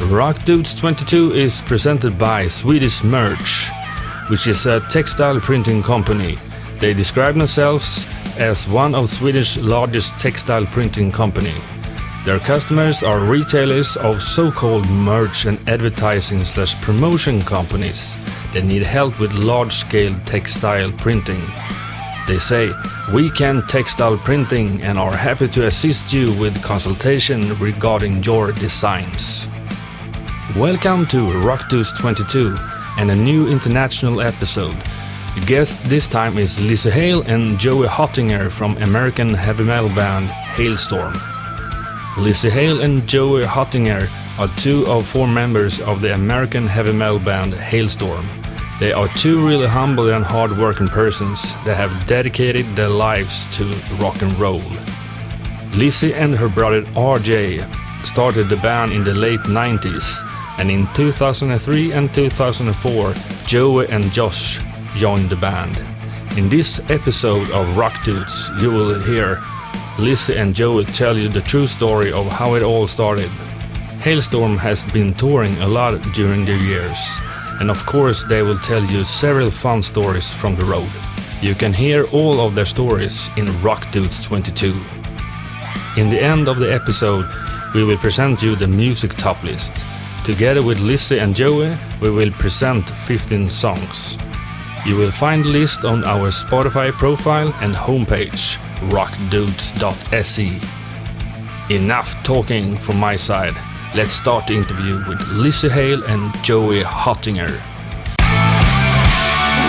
Rock Dudes 22 is presented by Swedish Merch, which is a textile printing company. They describe themselves as one of Swedish largest textile printing company. Their customers are retailers of so-called merch and advertising/promotion companies that need help with large-scale textile printing. They say, "We can textile printing and are happy to assist you with consultation regarding your designs." Welcome to Rock Dudes 22 and a new international episode. The guest this time is Lzzy Hale and Joe Hottinger from American heavy metal band Halestorm. Lzzy Hale and Joe Hottinger are two of four members of the American heavy metal band Halestorm. They are two really humble and hard-working persons that have dedicated their lives to rock and roll. Lzzy and her brother Arejay started the band in the late 90s, and in 2003 and 2004, Joe and Josh joined the band. In this episode of Rock Dudes, you will hear Lzzy and Joe tell you the true story of how it all started. Halestorm has been touring a lot during the years, and of course they will tell you several fun stories from the road. You can hear all of their stories in Rock Dudes 22. In the end of the episode, we will present you the music top list. Together with Lzzy and Joey, we will present 15 songs. You will find the list on our Spotify profile and homepage, rockdudes.se. Enough talking from my side. Let's start the interview with Lzzy Hale and Joe Hottinger.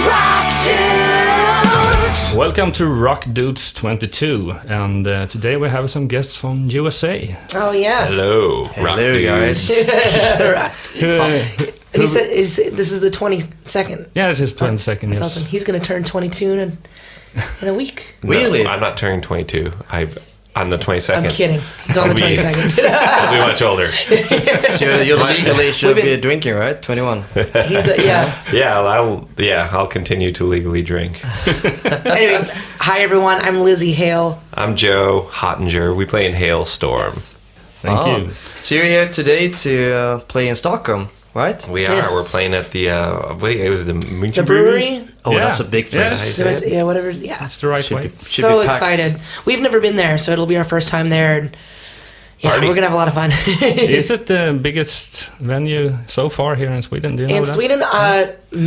Rock Dudes! Welcome to Rock Dudes 22, and today we have some guests from USA. Oh yeah. Hello, Rock Dudes. And he said, "This is the 22nd." Yeah, this is 22nd. Yes. Awesome. He's going to turn 22 in a week. Really? No, I'm not turning 22. On the 22nd. I'm kidding. He's on the 22nd. I'll be much older. So you're legally should be drinking, right? 21. I'll continue to legally drink. Anyway, hi everyone. I'm Lzzy Hale. I'm Joe Hottinger. We play in Halestorm. Yes. Thank you. So you're here today to play in Stockholm, right? We are. Yes. We're playing at the it was the München The brewery. Oh, Yeah. That's a big place. Yes. Yeah, whatever. Yeah. That's the right way. So be packed. excited. We've never been there, so it'll be our first time there. And yeah, Party. we're going to have a lot of fun. Is it the biggest venue so far here in Sweden? Do you know In that? Sweden,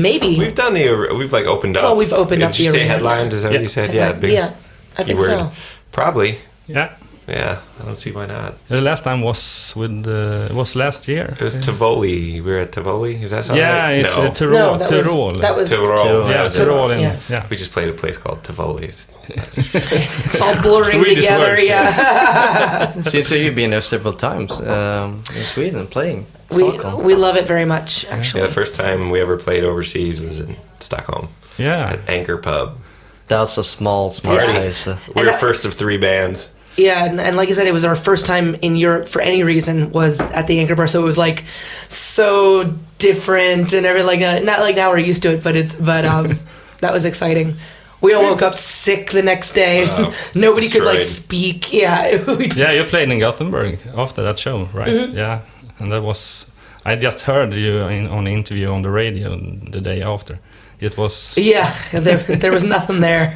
maybe. We've like opened up. Well, we've opened up Did you the say arena, headlined? Is that what you said? Yeah, big Yeah, I think keyword. so. Probably. Yeah. Yeah, I don't see why not. The last time was was last year. It was Tivoli. We were at Tivoli. Is that something? Yeah, right? it's No. Tyrol. that Tyrol. was Tyrol. Yeah, Tyrol. Yeah. We just played a place called Tivoli. it's all blurring Swedish together. words. Yeah. Seems like you've been there several times in Sweden playing Stockholm. we love it very much, actually. Yeah, the first time we ever played overseas was in Stockholm Yeah. at Anchor Pub. That's a small Yeah. place. We were that- first of three bands. Yeah, and like I said, it was our first time in Europe for any reason was at the Anchor Bar, so it was like so different and everything. Like not like now we're used to it, but that was exciting. We all woke up sick the next day. Nobody could like destroyed. speak. Yeah, Yeah, you played in Gothenburg after that show, right? Mm-hmm. Yeah, and that was. I just heard you on the interview on the radio the day after. It was. yeah. There was nothing there.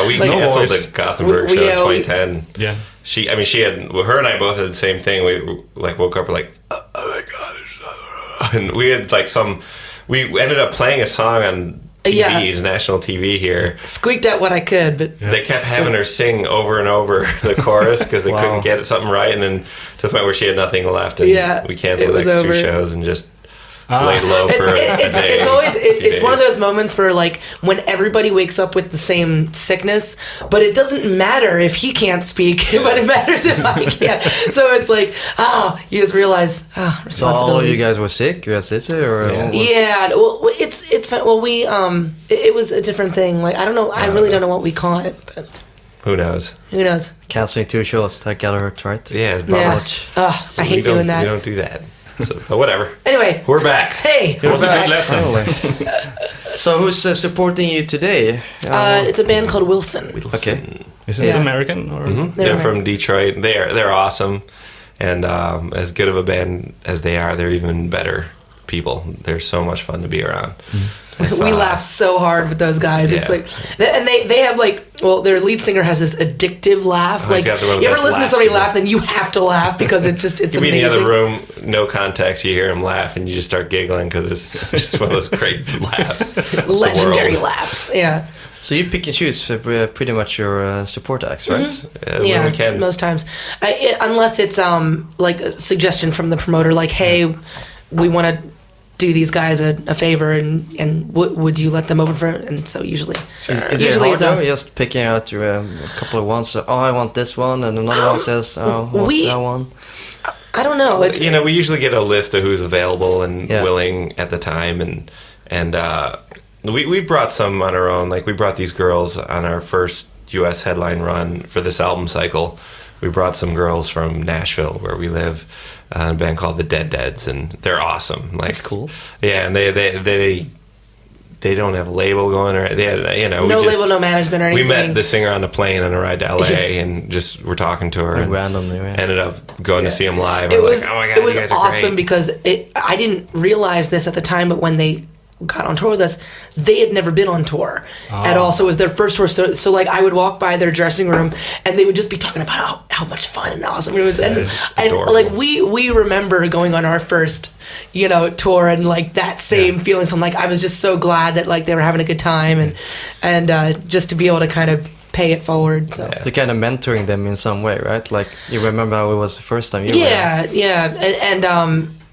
We Like- canceled No the Gothenburg show in 2010. Yeah. Her and I both had the same thing. We like woke up, we're like, oh my god, and we had like we ended up playing a song on TV, Yeah. national TV here. Squeaked out what I could, but They kept having her sing over and over the chorus because they Wow. couldn't get something right, and then to the point where she had nothing left, and Yeah, we canceled it the was next over. two shows and just laid low for a day. It's always a few it's one of days. those moments where like when everybody wakes up with the same sickness, but it doesn't matter if he can't speak, but it matters if I can't. So it's like you just realize So all of you responsibilities. guys were sick? You guys did it, or Yeah. was- Yeah, well, it's fun. Well, it was a different thing. Like I don't know, I really don't know what we call it, but Who knows? who knows? canceling 2 shows? That gotta hurt, right? Yeah, Yeah. Ouch. I hate doing that. We don't do that. So, but whatever. Anyway, We're back. hey, It was a back. good lesson. Finally. So who's supporting you today? It's a band called Wilson. Okay. Is it Yeah. American or? They're from Detroit. They're awesome. And as good of a band as they are, they're even better people. They're so much fun to be around. We laugh so hard with those guys. It's Yeah. like, and they have like, well, their lead singer has this addictive laugh. Oh, he's Like, got the one of you the ever best listen to laughs somebody ever. laugh, then you have to laugh because it's You be in amazing. the other room, no context, you hear him laugh, and you just start giggling because it's just one of those great laughs. It's the Legendary world. laughs. Yeah. So you pick and choose for pretty much your support acts, right? Yeah, When we can. most times, unless it's like a suggestion from the promoter, like, "Hey, we want to do these guys a favor, and would you let them open for it?" And so usually, Is it usually hard it's though, us. just picking out a couple of ones? So, I want this one, and another one says, I want that one. I don't know. It's You know, we usually get a list of who's available and Yeah. willing at the time, and we brought some on our own. Like we brought these girls on our first U.S. headline run for this album cycle. We brought some girls from Nashville, where we live, a band called the Dead Deads, and they're awesome. Like, That's cool. Yeah, and they don't have a label going, or they had, you know, no we just, label, no management or We anything. met the singer on the plane on a ride to LA, and just were talking to her, Like and randomly, yeah. ended up going to see him live. It I'm was like, oh my god, it was you guys are awesome great. because I didn't realize this at the time, but when they got on tour with us, they had never been on tour at all. So it was their first tour. So like I would walk by their dressing room and they would just be talking about how much fun and awesome it was. And adorable. like we remember going on our first, you know, tour and like that same feeling. So I'm like, I was just so glad that like they were having a good time and just to be able to kind of pay it forward. So So kind of mentoring them in some way, right? Like you remember how it was the first time you were.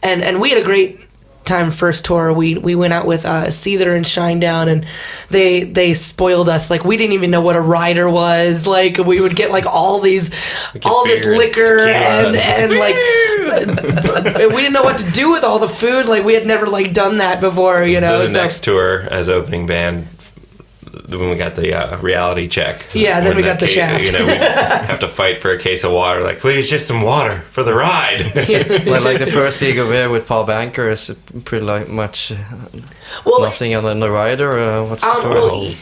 and we had a great time first tour. We went out with Seether and Shinedown, and they spoiled us. Like we didn't even know what a rider was. Like we would get like all this beer and liquor tequila. and like we didn't know what to do with all the food. Like we had never like done that before, you know. The So next tour as opening band, when we got the reality check. Yeah, then when we got the shaft. You know, we have to fight for a case of water. Like, please, just some water for the ride. Like the first gig over here with Paul Banker is pretty like much well, nothing on the rider. What's the story? well,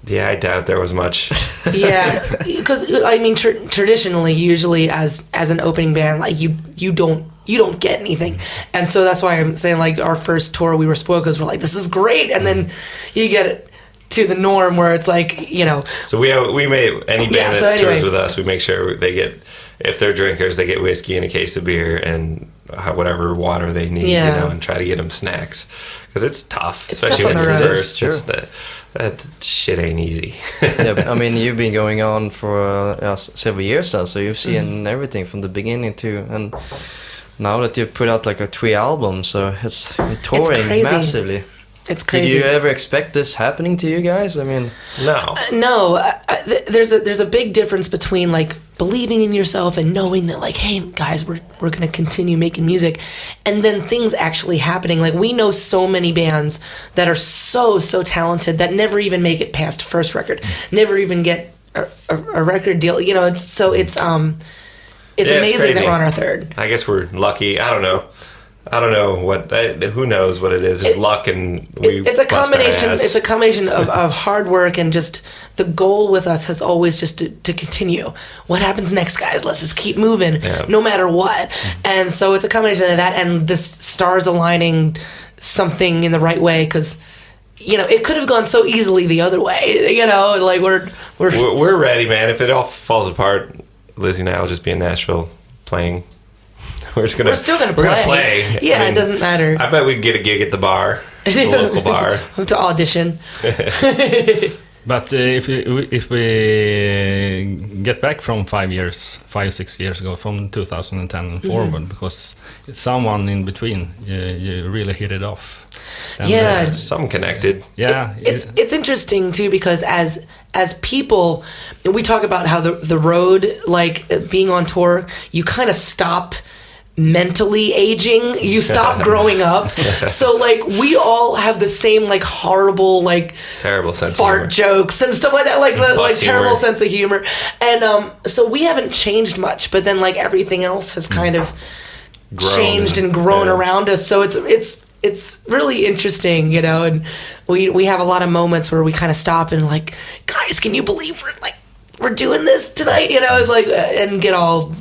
Yeah, I doubt there was much. yeah, because I mean, traditionally, usually as an opening band, like you don't get anything, and so that's why I'm saying like our first tour we were spoiled because we're like, this is great, and then you get it to the norm where it's like, you know. So we made any band so that anyway. tours with us, we make sure they get, if they're drinkers, they get whiskey and a case of beer and whatever water they need, Yeah. you know, and try to get them snacks because it's tough, It's especially tough when on it's the the road. first. Sure. It's that shit ain't easy. Yeah, but, I mean, you've been going on for several years now, so you've seen Mm-hmm. everything from the beginning too. And now that you've put out like 3 albums, so it's touring crazy. massively. It's crazy. Did you ever expect this happening to you guys? I mean, No. No, there's a big difference between like believing in yourself and knowing that like, hey guys, we're gonna continue making music, and then things actually happening. Like we know so many bands that are so talented that never even make it past first record, never even get a record deal. You know, it's Yeah, it's amazing that crazy. we're on our third. I guess we're lucky. I don't know what. Who knows what it is? It's luck, and It's a bust our combination. ass. It's a combination of hard work and just the goal with us has always just to continue. What happens next, guys? Let's just keep moving, Yeah. no matter what. And so it's a combination of that and the stars aligning something in the right way because. You know, it could have gone so easily the other way. You know, like We're ready, man. If it all falls apart, Lzzy and I will just be in Nashville playing. We're still gonna play. Yeah, I mean, it doesn't matter. I bet we'd get a gig at the bar, the local bar. To audition. But if we get back from 5-6 years ago, from 2010 and forward, because it's someone in between, you really hit it off. And, Yeah. Some connected. yeah. It's interesting too because as people, we talk about how the road, like being on tour, you kind of stop mentally aging, you stop growing up. So like we all have the same like horrible like Terrible sense of fart humor. jokes and stuff like that, like Bus terrible humor. sense of humor. And so we haven't changed much, but then like everything else has kind of Grown. changed and grown Yeah. around us. So it's really interesting, you know, and we have a lot of moments where we kind of stop and like, guys, can you believe we're doing this tonight? You know, it's like and get all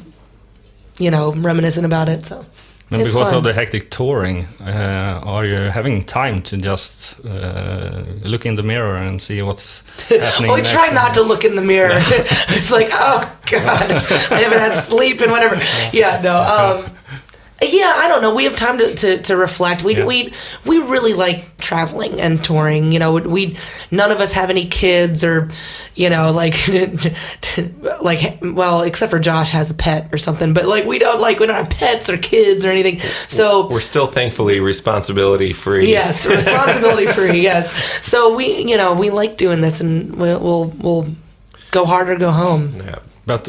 reminiscing about it. So. And It's because fun. of the hectic touring, are you having time to just look in the mirror and see what's happening? Oh, I next? try not to look in the mirror. It's like, oh God, I haven't had sleep and whatever. Yeah, no. Yeah, I don't know. We have time to reflect. We really like traveling and touring. None of us have any kids or, well, except for Josh has a pet or something. But we don't have pets or kids or anything. So We're still thankfully responsibility free. yes, responsibility free. Yes. So we like doing this, and we'll go hard or go home. Yeah. But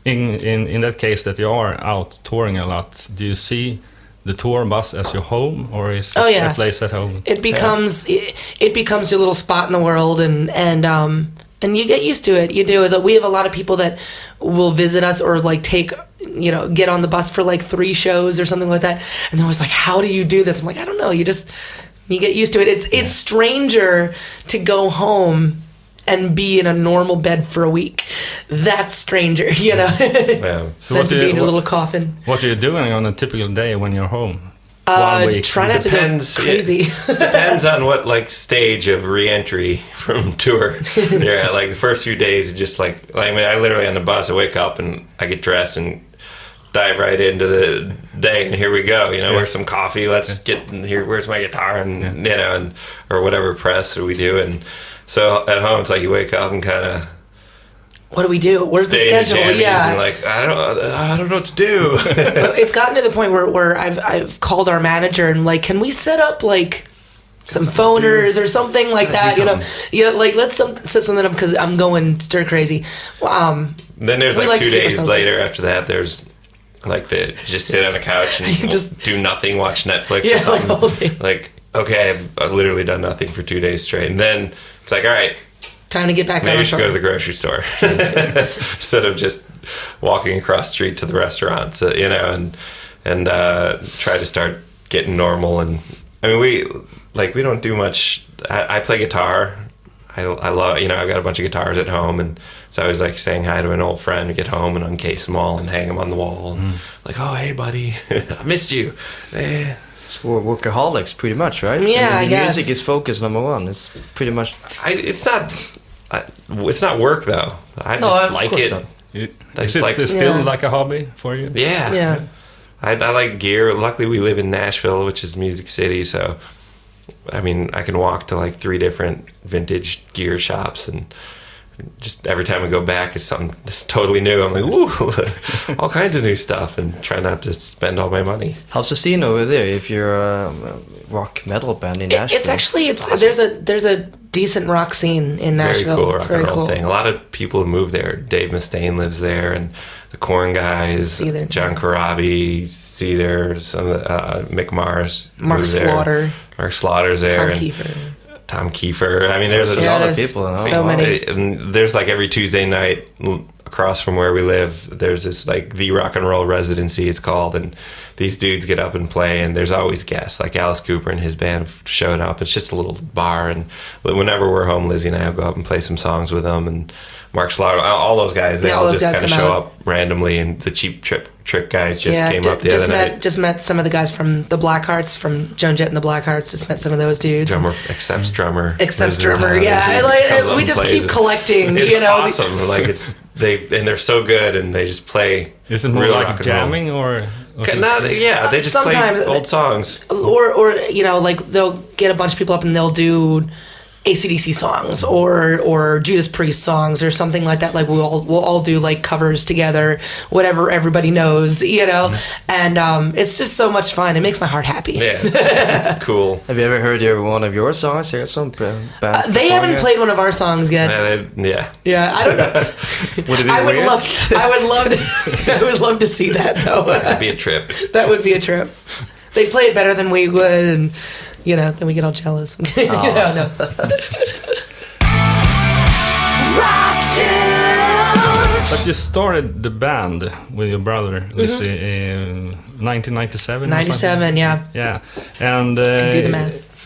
in that case that you are out touring a lot, do you see the tour bus as your home, or is it a place at home? It becomes it becomes your little spot in the world, and you get used to it. You do. We have a lot of people that will visit us or take get on the bus for 3 shows or something like that, and they're always like, "How do you do this?" I'm like, "I don't know. You get used to it. It's stranger to go home and be in a normal bed for a week. That's stranger, Yeah. So than to be in a little coffin. What are you doing on a typical day when you're home? 1 week. Try not Depends, to go crazy. Depends on what stage of re-entry from tour you're at. The first few days, just I literally on the bus, I wake up and I get dressed and dive right into the day, and here we go. Where's some coffee? Let's get here. Where's my guitar? And and or whatever press we do. And so at home, it's like you wake up and kind of. What do we do? Where's the schedule? And I don't know what to do. It's gotten to the point where I've called our manager and can we set up some phoners or something like that? Let's set something up because I'm going stir crazy. Then there's we 2 to keep days ourselves later busy. after that. There's just sit on a couch and just do nothing, watch Netflix or something. Okay, I've literally done nothing for 2 days straight, and then it's all right. Time to get back Maybe on we should go to the grocery store instead of just walking across the street to the restaurant. So, and try to start getting normal. And I mean, we don't do much. I play guitar. I love, I've got a bunch of guitars at home, and so I was saying hi to an old friend and get home and uncase them all and hang them on the wall. And oh, hey buddy, I missed you. So we're workaholics, pretty much, right? Yeah, I guess. Music is focus number one. It's pretty much. It's not work though. I just like it. Is it still like a hobby for you? Yeah. Yeah. I like gear. Luckily, we live in Nashville, which is Music City, so I mean, I can walk to 3 different vintage gear shops, and just every time we go back, it's something that's totally new. I'm like, ooh, all kinds of new stuff, and try not to spend all my money. How's the scene over there? If you're a rock metal band in Nashville, It's actually there's a decent rock scene in Nashville. Very cool rock it's very and roll cool. thing. A lot of people have moved there. Dave Mustaine lives there, and the Korn guys, Seether. John Corabi, Seether, some of the, Mick Mars, Mark moved there. Slaughter. Mark Slaughter's there. Tom and Kiefer. Tom Kiefer. I mean, there's a a lot of there's people. So many. And there's every Tuesday night across from where we live, there's this the rock and roll residency, it's called, and these dudes get up and play, and there's always guests Alice Cooper and his band showing up. It's just a little bar, and whenever we're home, Lzzy and I will go up and play some songs with them, and Mark Slaughter, all those guys, they all all those just guys kind of come show out. up randomly, and the Cheap Trick guys just came up the other night. Just met some of the guys from the Blackhearts, from Joan Jett and the Blackhearts. Just met some of those dudes. Drummer, Accepts drummer. Accepts lives in drummer, town. yeah. He comes up We and just plays keep it. collecting. It's awesome. awesome. They're so good, and they just play. Is it more real like rock and roll. jamming or They just Sometimes play old songs. Or they'll get a bunch of people up and they'll do AC/DC songs or Judas Priest songs or something like that. We'll all do covers together, whatever everybody knows, and it's just so much fun. It makes my heart happy. Yeah, cool. have you ever heard one of your songs? There are some bands. They haven't played one of our songs yet. Yeah. Yeah, I don't know. Would it be I would weird? I would love to see that though. That'd be a trip. That would be a trip. They play it better than we would, and then we get all jealous. No. But you started the band with your brother, Lzzy, in 1997. 97, yeah. Yeah, and Do the math.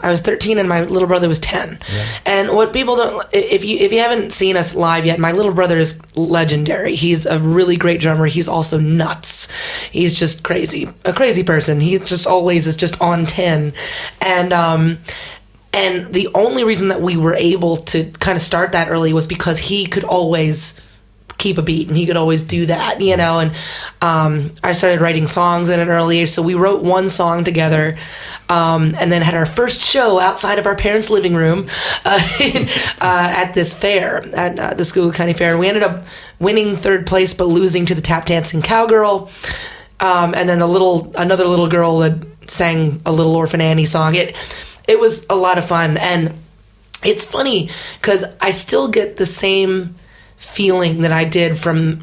I was 13 and my little brother was 10. Yeah. And what people don't, if you haven't seen us live yet, my little brother is legendary. He's a really great drummer. He's also nuts. He's just crazy, a crazy person. He just always is just on 10. And the only reason that we were able to kind of start that early was because he could always keep a beat and he could always do that, you know. And I started writing songs at an early age, so we wrote one song together, and then had our first show outside of our parents' living room at this fair, at the Schuylkill County Fair. And we ended up winning third place but losing to the tap dancing cowgirl, and then another little girl that sang a Little Orphan Annie song. It was a lot of fun. And it's funny because I still get the same feeling that I did from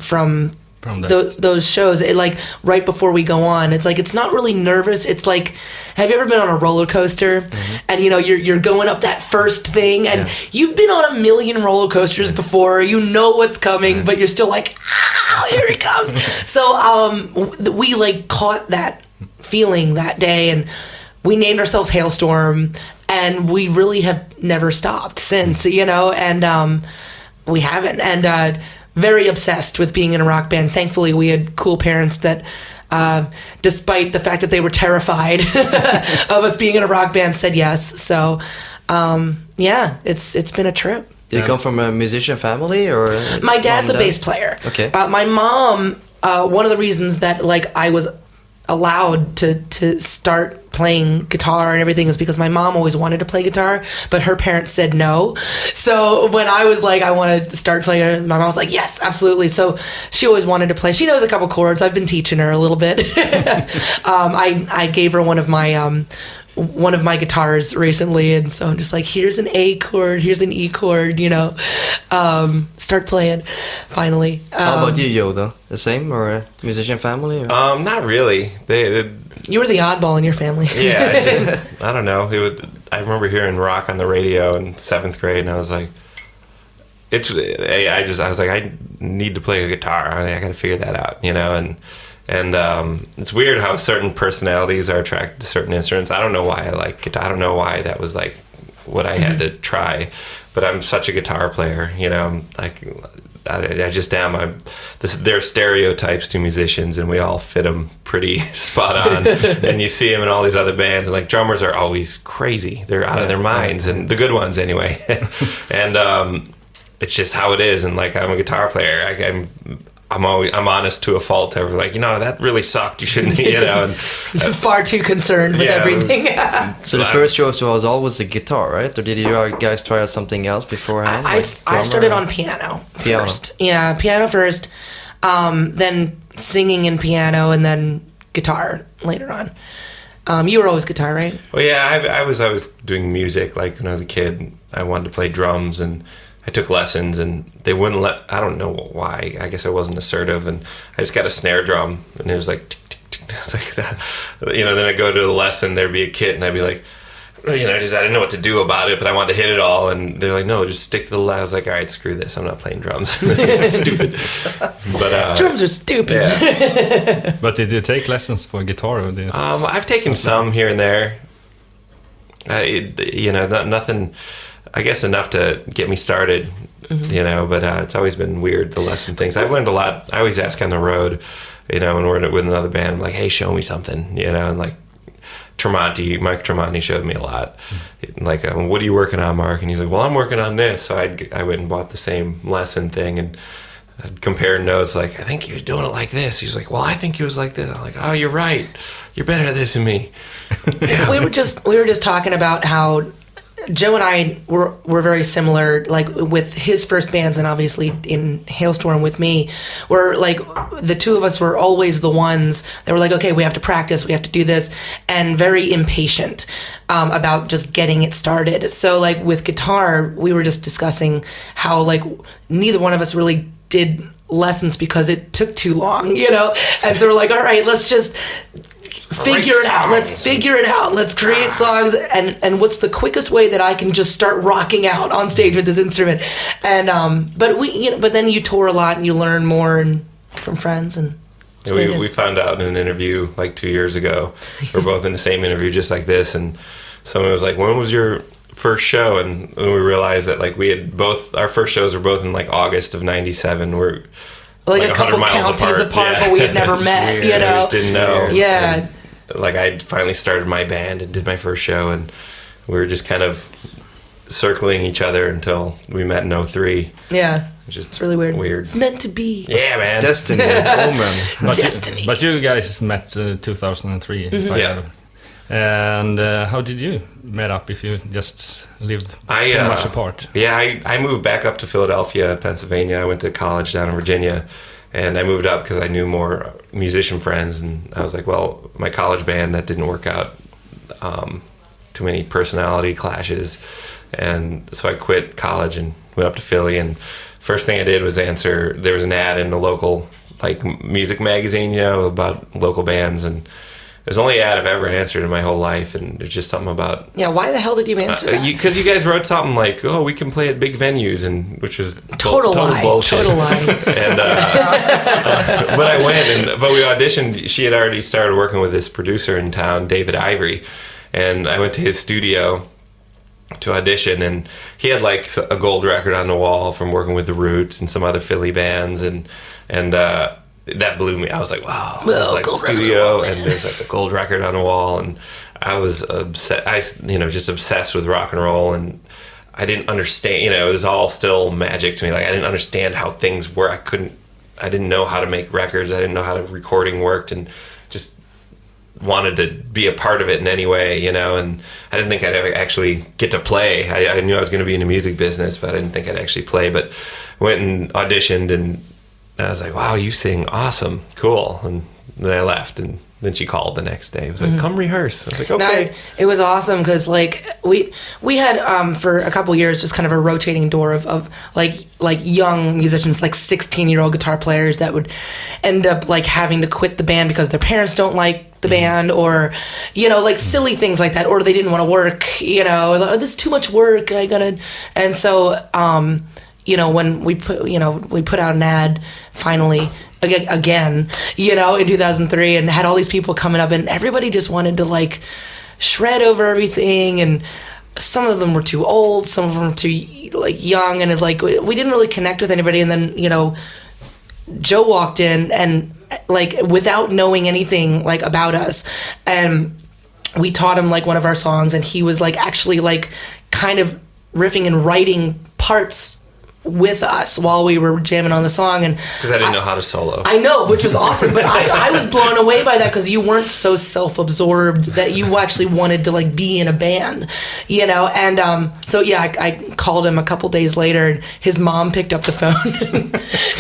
those shows. It, like, right before we go on, it's like, it's not really nervous. It's like, have you ever been on a roller coaster? Mm-hmm. And you know, you're going up that first thing, and you've been on a million roller coasters before, you know what's coming, but you're still like, here it comes. So we like caught that feeling that day, and we named ourselves Halestorm, and we really have never stopped since, you know. And we haven't, and very obsessed with being in a rock band. Thankfully, we had cool parents that, despite the fact that they were terrified of us being in a rock band, said yes. So, yeah, it's been a trip. Do you come from a musician family, or? My dad's a bass player. Okay. My mom, one of the reasons that, like, I was allowed to start playing guitar and everything is because my mom always wanted to play guitar, but her parents said no. So when I was like, I want to start playing, my mom was like, yes, absolutely. So she always wanted to play. She knows a couple chords. I've been teaching her a little bit. I gave her one of my guitars recently, and so I'm just like, here's an A chord, here's an E chord, you know. Start playing, finally. How about you, Joe, though? The same, or a musician family? Or? Not really. You were the oddball in your family. Yeah, I don't know. I remember hearing rock on the radio in 7th grade, and I was like, I was like, I need to play a guitar. I got to figure that out, you know. And it's weird how certain personalities are attracted to certain instruments. I don't know why I like guitar. I don't know why that was like what I had to try. But I'm such a guitar player, you know. Like, I just am. There are stereotypes to musicians, and we all fit them pretty spot on. And you see them in all these other bands, and like drummers are always crazy. They're out of their minds, and the good ones anyway. And it's just how it is. And like, I'm a guitar player. I'm honest to a fault. Ever like, you know, that really sucked. You shouldn't, you know. And, you're far too concerned with everything. So the first show was always the guitar, right? Or did you guys try out something else beforehand? I started on piano first. Yeah, piano first. Then singing and piano, and then guitar later on. You were always guitar, right? Well, yeah, I was doing music. Like when I was a kid, I wanted to play drums, and I took lessons, and they wouldn't let. I don't know why. I guess I wasn't assertive, and I just got a snare drum, and it was like, tick, tick, tick. It's like that, you know. Then I go to the lesson, there'd be a kid, and I'd be like, you know, I didn't know what to do about it, but I wanted to hit it all, and they're like, no, just stick to the left. I was like, all right, screw this. I'm not playing drums. This is stupid. But drums are stupid. Yeah. But did you take lessons for guitar? Or this? I've taken some here and there. You know, nothing. I guess enough to get me started, you know, but it's always been weird, the lesson things. I've learned a lot. I always ask on the road, you know, when we're with another band, I'm like, hey, show me something, you know, and like Mike Tremonti showed me a lot. Like, what are you working on, Mark? And he's like, well, I'm working on this. So I went and bought the same lesson thing, and I'd compare notes, like, I think he was doing it like this. He's like, well, I think he was like this. I'm like, oh, you're right. You're better at this than me. Yeah. We were just talking about how Joe and I were very similar, like with his first bands, and obviously in Halestorm with me, where like the two of us were always the ones that were like, okay, we have to practice, we have to do this, and very impatient about just getting it started. So like with guitar, we were just discussing how like neither one of us really did lessons because it took too long, you know? And so we're like, all right, let's just figure it out. Let's figure it out. Let's create songs. And what's the quickest way that I can just start rocking out on stage with this instrument? And but then you tour a lot and you learn more from friends. And we found out in an interview like 2 years ago. We're both in the same interview just like this, and someone was like, "When was your first show?" And we realized that like we had both our first shows were both in like August of '97. We're like a 100 couple miles counties apart, Yeah. but we had never met. weird. You I know, just didn't know. Yeah. And, like I finally started my band and did my first show, and we were just kind of circling each other until we met in '03. Yeah. Which is It's really weird. Weird. It's meant to be. Yeah, man. Destiny, omen. Destiny. But you guys met 2003. if I Yeah. remember. And how did you met up if you just lived I, pretty much apart? Yeah, I moved back up to Philadelphia, Pennsylvania. I went to college down in Virginia, and I moved up because I knew more musician friends, and I was like, well, my college band, that didn't work out. Too many personality clashes, and so I quit college and went up to Philly, and first thing I did was answer, there was an ad in the local like music magazine, you know, about local bands, and it was the only ad I've ever answered in my whole life, and there's just something about Yeah, why the hell did you answer that? because you guys wrote something like, "Oh, we can play at big venues," and which was Total lie. bullshit. Total lie. And but I went, but we auditioned. She had already started working with this producer in town, David Ivory, and I went to his studio to audition, and he had like a gold record on the wall from working with the Roots and some other Philly bands, and that blew me. I was like, wow, there's like a studio and there's like a gold record on the wall, and I was just obsessed with rock and roll, and I didn't understand, you know, it was all still magic to me. Like I didn't understand how things were. I didn't know how to make records. I didn't know how recording worked, and just wanted to be a part of it in any way, you know, and I didn't think I'd ever actually get to play. I knew I was going to be in the music business, but I didn't think I'd actually play. But went and auditioned, and I was like, wow, you sing awesome, cool. And then I left, and then she called the next day. It was like, come rehearse. I was like, okay. No, it was awesome because like we had for a couple years just kind of a rotating door of like young musicians, like 16-year-old guitar players that would end up like having to quit the band because their parents don't like the band, or you know, like silly things like that, or they didn't want to work, you know, like, oh, this is too much work, and so you know, when we put out an ad finally again, you know, in 2003, and had all these people coming up, and everybody just wanted to like shred over everything, and some of them were too old, some of them were too like young, and it's like we didn't really connect with anybody. And then, you know, Joe walked in, and like without knowing anything like about us, and we taught him like one of our songs, and he was like actually like kind of riffing and writing parts with us while we were jamming on the song. And because I didn't know how to solo. I know, which was awesome, but I was blown away by that because you weren't so self-absorbed that you actually wanted to like be in a band, you know. And so yeah, I called him a couple days later, and his mom picked up the phone.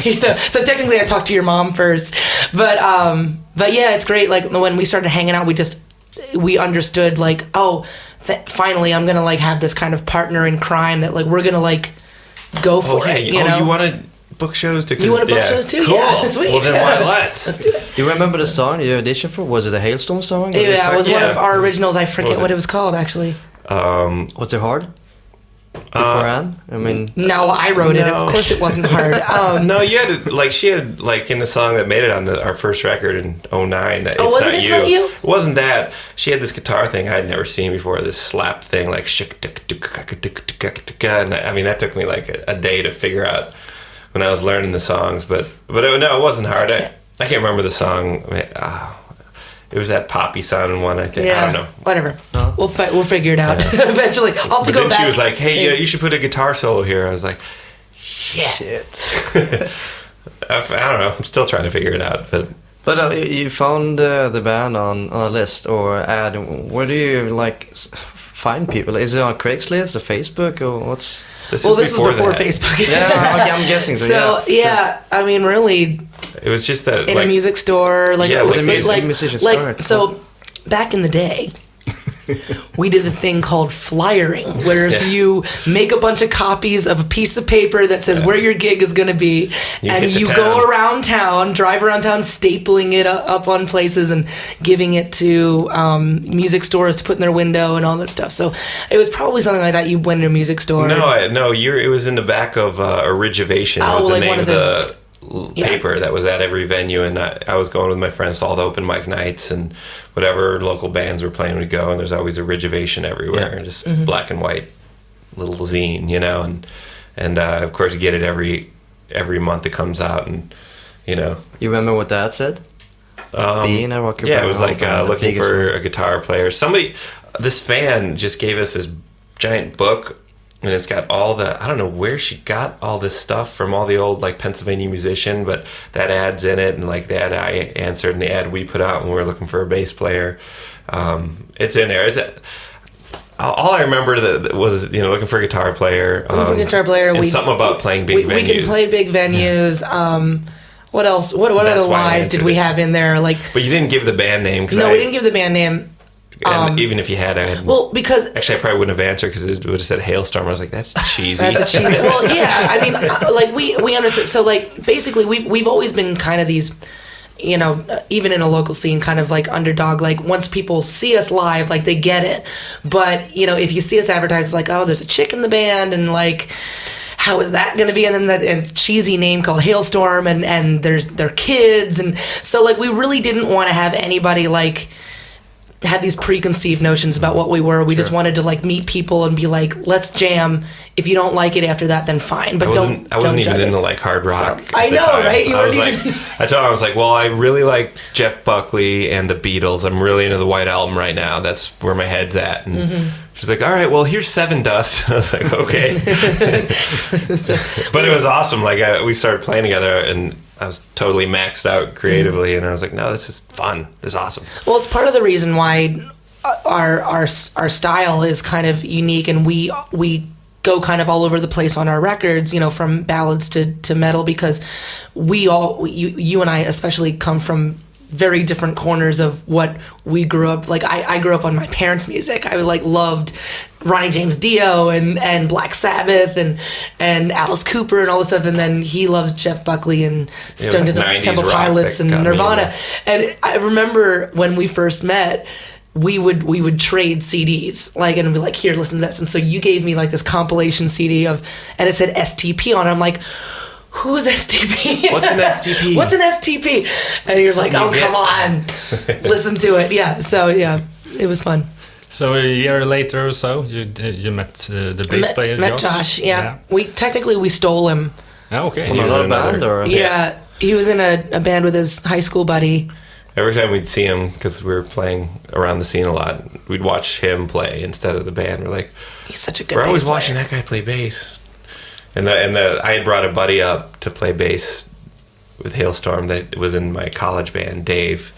You know, so technically I talked to your mom first, but yeah, it's great. Like when we started hanging out, we understood like, oh, finally I'm gonna like have this kind of partner in crime that like we're gonna like go for it. You know? You want to book shows too? You want to book shows too? Cool. Yeah, sweet. Well, then why not? Let's do it. You remember the song you auditioned for? Was it a Halestorm song? Yeah, it was one Yeah. of our originals. I forget was what it? it was called actually. Was it hard? Beforehand? I mean, No, I wrote it. No. Of course, it wasn't hard. No, you had to, like, she had, like, in the song that made it on our first record in '09, that was it It's Not You? It wasn't that. She had this guitar thing I had never seen before, this slap thing, like, and I mean, that took me, like, a day to figure out when I was learning the songs, but it wasn't hard. I can't remember the song. I mean, it was that poppy sounding one, I think. Yeah, I don't know. whatever. We'll figure it out eventually. I'll have to But go then back. she was like, hey, Tapes. you should put a guitar solo here. I was like, shit. I don't know. I'm still trying to figure it out, but... But you found the band on a list or ad. Where do you like find people? Is it on Craigslist or Facebook or what's? This was before that. Facebook. Yeah, I'm guessing so. So yeah, I mean, really, It was just that, in like, a music store, like Yeah, it was like like musicians. like Alright, so. Back in the day, we did a thing called flyering, where Yeah. you make a bunch of copies of a piece of paper that says where your gig is going to be, and hit the you town. go around town, drive around town, stapling it up on places and giving it to music stores to put in their window and all that stuff. So it was probably something like that. You went to a music store. No, it was in the back of Arejay. Oh, was the like name one of of the paper that was at every venue, and I was going with my friends to all the open mic nights, and whatever local bands were playing, we'd go, and there's always a Ridgevation everywhere, and just black and white little zine, you know, and of course you get it every month it comes out, and you know. You remember what Dad said? Being a rocker band, it was like looking for a guitar player. This fan just gave us this giant book, and it's got all I don't know where she got all this stuff from, all the old like Pennsylvania musician, but that ad's in it, and like the ad I answered and the ad we put out when we were looking for a bass player. It's in there. All I remember that was, you know, looking for a guitar player. And something about playing big venues. We can play big venues. What else? What other lies did we have in there? Like, but you didn't give the band name. No, we didn't give the band name. And even if you had, because actually I probably wouldn't have answered because it would have said Halestorm. I was like, that's cheesy. Well, yeah, I mean, like we understood. So like basically, we've always been kind of these, you know, even in a local scene, kind of like underdog. Like once people see us live, like they get it. But you know, if you see us advertised, it's like, oh, there's a chick in the band, and like, how is that going to be? And then that cheesy name called Halestorm, and they're kids, and so like we really didn't want to have anybody like had these preconceived notions about what we were. We just wanted to like meet people and be like, let's jam. If you don't like it after that, then fine. But I wasn't even into like hard rock. So, I know, time. Right? I told him, I was like, well, I really like Jeff Buckley and the Beatles. I'm really into the White Album right now. That's where my head's at. And she's like, all right, well, here's Seven Dust. I was like, okay. But it was awesome. Like we started playing together, and I was totally maxed out creatively, and I was like, no, this is fun. This is awesome. Well, it's part of the reason why our style is kind of unique, and we go kind of all over the place on our records, you know, from ballads to metal, because you and I especially come from very different corners of what we grew up. Like I grew up on my parents' music. I like loved Ronnie James Dio and Black Sabbath and Alice Cooper and all this stuff, and then he loves Jeff Buckley and Stone Temple Pilots and Nirvana. And I remember when we first met, we would trade CDs, like, and be like, here, listen to this. And so you gave me like this compilation CD and it said STP on it. I'm like, who's STP? What's an STP? What's an STP? And you're like, oh, come on, listen to it. Yeah. So yeah, it was fun. So a year later or so, you met the bass player, Met Josh. Yeah. We stole him. Oh, okay. From another band, or yeah, he was in a band with his high school buddy. Every time we'd see him, because we were playing around the scene a lot, we'd watch him play instead of the band. We're like, he's such a good. We're always watching that guy play bass. And I had brought a buddy up to play bass with Halestorm that was in my college band, Dave,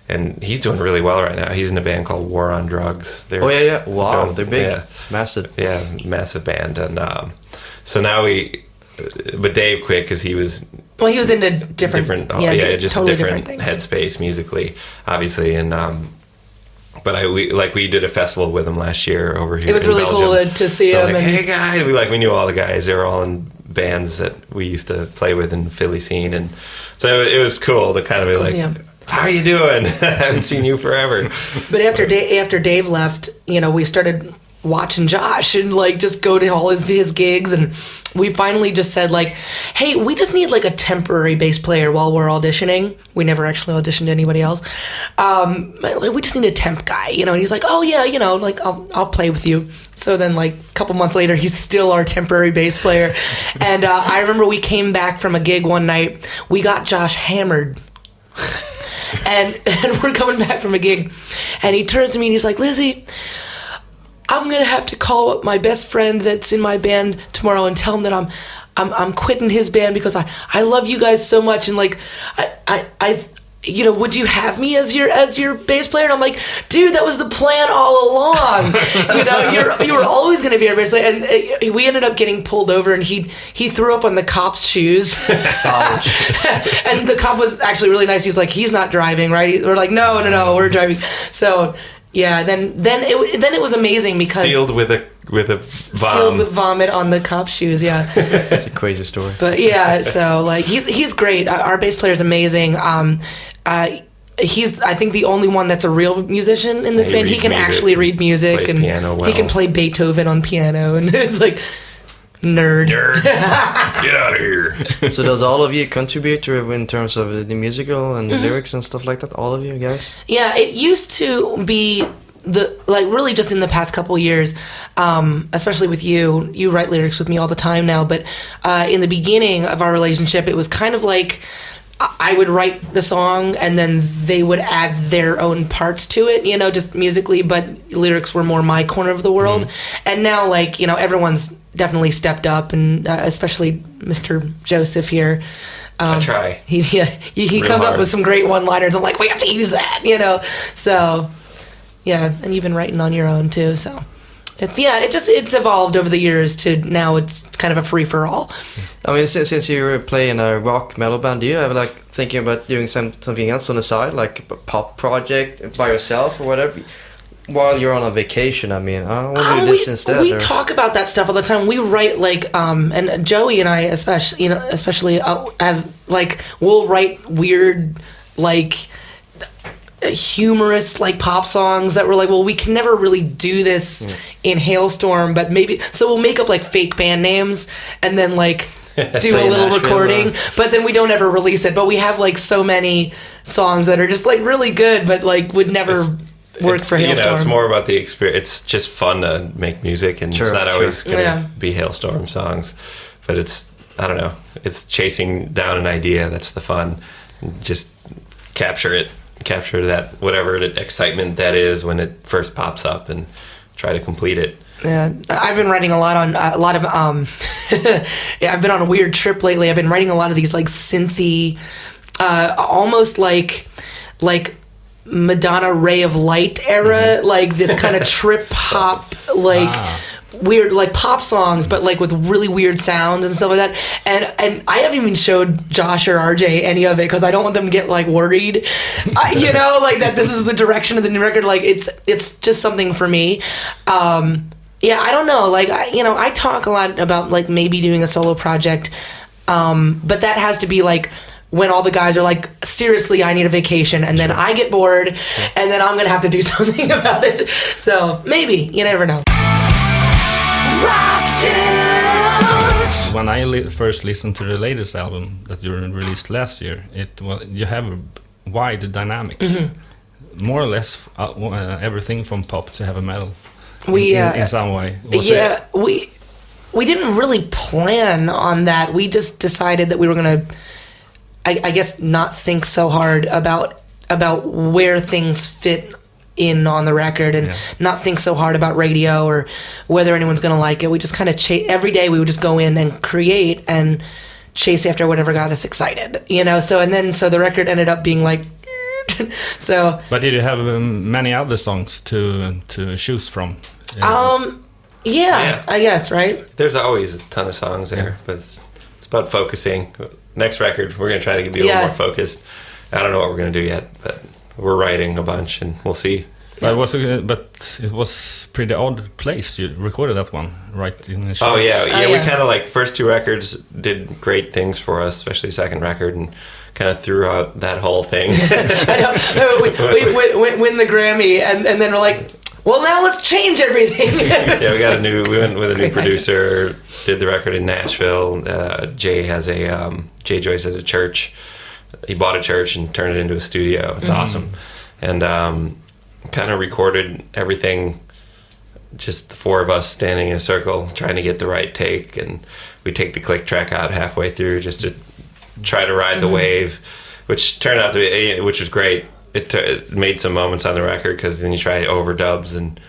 and he's doing really well right now. He's in a band called War on Drugs. Wow, they're big, massive band, and so now but Dave quit because he was. Well, he was into different just totally different headspace musically, obviously, and but we did a festival with him last year over here. It was really Belgium. cool to see him. Like, hey guys, we knew all the guys. They were all in bands that we used to play with in the Philly scene, and so it was cool to kind of be like, how are you doing? I haven't seen you forever. But after Dave left, you know, we started watching Josh and like just go to all his gigs, and we finally just said like, hey, we just need like a temporary bass player while we're auditioning. We never actually auditioned anybody else. We just need a temp guy, you know. And he's like, oh yeah, you know, like I'll play with you. So then like a couple months later, he's still our temporary bass player. And I remember we came back from a gig one night. We got Josh hammered. and we're coming back from a gig, and he turns to me and he's like, Lzzy, I'm gonna have to call up my best friend that's in my band tomorrow and tell him that I'm quitting his band because I love you guys so much, and like I you know, would you have me as your bass player? And I'm like, dude, that was the plan all along. You know, you were always gonna be our bass player. And we ended up getting pulled over, and he threw up on the cop's shoes. And the cop was actually really nice. He's like, he's not driving, right? We're like, no, we're driving. So. Yeah, then it was amazing because sealed with a sealed with vomit on the cop shoes. Yeah, it's a crazy story. But yeah, so like he's great. Our bass player is amazing. He's I think the only one that's a real musician in this band. He can actually read music, and piano well. He can play Beethoven on piano, and it's like Nerd. Get out of here. So does all of you contribute to in terms of the musical and lyrics and stuff like that? All of you guys? Yeah, it used to be really just in the past couple of years, especially with you. You write lyrics with me all the time now, but in the beginning of our relationship, it was kind of like I would write the song and then they would add their own parts to it, just musically, but lyrics were more my corner of the world. And now, everyone's definitely stepped up, and especially Mr. Joseph here. I try. He comes up with some great one-liners. I'm like, we have to use that, So, yeah, and you've been writing on your own too. So, it's evolved over the years to now it's kind of a free-for-all. I mean, since you play in a rock metal band, do you ever thinking about doing something else on the side, like a pop project by yourself or whatever? While you're on a vacation, I mean, I want to do this instead. We talk about that stuff all the time. We write and Joey and I especially we'll write weird humorous pop songs that we're well, we can never really do this in Halestorm, but maybe so we'll make up fake band names and then do a little recording, but then we don't ever release it. But we have so many songs that are just really good, but would never work for Halestorm. It's more about the experience. It's just fun to make music, and it's not always gonna be Halestorm songs, but it's, I don't know, it's chasing down an idea. That's the fun. Just capture that, whatever excitement that is when it first pops up, and try to complete it. Yeah, I've been writing a lot of I've been on a weird trip lately. I've been writing a lot of these synthy, almost like Madonna Ray of Light era, this kind of trip hop, weird pop songs, but with really weird sounds and stuff like that. And I haven't even showed Josh or Arejay any of it because I don't want them to get worried, that this is the direction of the new record. It's just something for me. I don't know. I talk a lot about maybe doing a solo project, but that has to be when all the guys are seriously, I need a vacation, and then I get bored, and then I'm gonna have to do something about it. So maybe, you never know. When I first listened to the latest album that you released last year, you have a wide dynamic, more or less everything from pop to heavy metal. In some way. We didn't really plan on that. We just decided that we were gonna, I guess, not think so hard about where things fit in on the record, and not think so hard about radio or whether anyone's gonna like it. We just kind of every day we would just go in and create and chase after whatever got us excited, So the record ended up being so. But did you have many other songs to choose from? I guess, right? There's always a ton of songs there, but it's about focusing. Next record, we're going to try to be a little more focused. I don't know what we're going to do yet, but we're writing a bunch, and we'll see. But it was pretty odd place you recorded that one, right in the show. Oh yeah. We kind of first two records did great things for us, especially second record, and kind of threw out that whole thing. I know. We win the Grammy, and then we're well, now let's change everything. We went with a new producer, did the record in Nashville. Jay Joyce has a church. He bought a church and turned it into a studio. It's awesome. And kind of recorded everything, just the four of us standing in a circle, trying to get the right take. And we take the click track out halfway through just to try to ride the wave, which turned out to be, which was great. It made some moments on the record, because then you try overdubs and